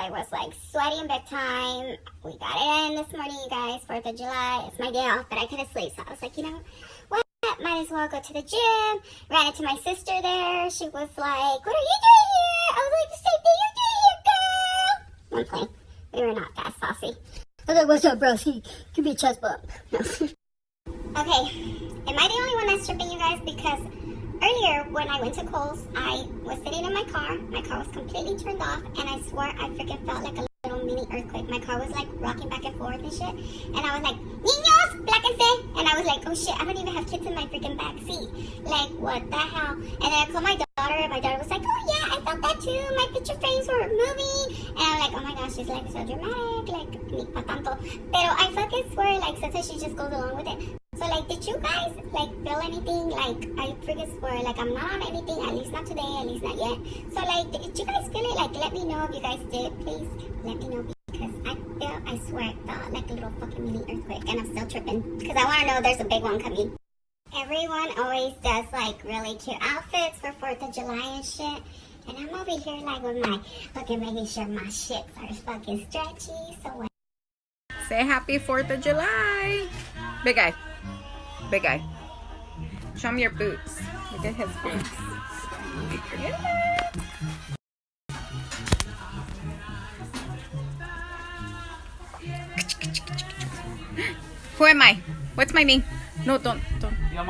I was like sweating big time. We got it in this morning, you guys, 4th of July. It's my day off, but I couldn't sleep. So I was like, you know what? Might as well go to the gym. Ran into my sister there. She was like, what are you doing here? I was like, the same thing you're doing here, girl. I'm playing. We were not that saucy. I was like, what's up, bro? Give me a chest bump. No. Okay. Am I the only one that's tripping, you guys? Because earlier, when I went to Kohl's, I was sitting in my car. My car was completely turned off, and I swear I freaking felt like a little mini earthquake. My car was like rocking back and forth and shit. And I was like, niños, pláquense. And I was like, oh shit, I don't even have kids in my freaking back seat. Like, what the hell? And then I called my daughter, and my daughter was like, oh yeah, I felt that too. My picture frames were moving. And I'm like, oh my gosh, she's like so dramatic. Like, ni pa tanto. Pero I fucking swear, like, sometimes she just goes along with it. So, like, did you guys, like, feel anything? Like, I freaking swear, like, I'm not on anything, at least not today, at least not yet. So, like, did you guys feel it? Like, let me know if you guys did. Please let me know, because I swear, it felt like a little fucking mini earthquake, and I'm still tripping, because I want to know there's a big one coming. Everyone always does, like, really cute outfits for 4th of July and shit. And I'm over here, like, with my fucking making sure my shits are fucking stretchy. So, what? Say happy 4th of July. Big guy. Big guy. Show me your boots. Look at his boots. Yeah. Who am I? What's my name? No, don't.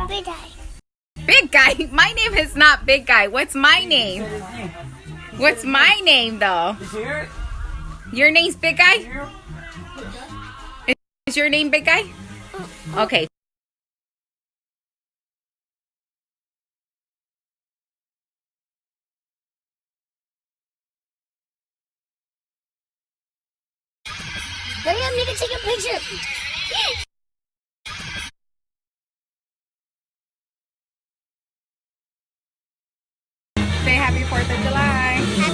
Big guy. Big guy? My name is not Big Guy. What's my name? What's my name, though? Your name's Big Guy? Is your name Big Guy? Okay. Hurry up, nigga, take a picture. Say happy 4th of July. Happy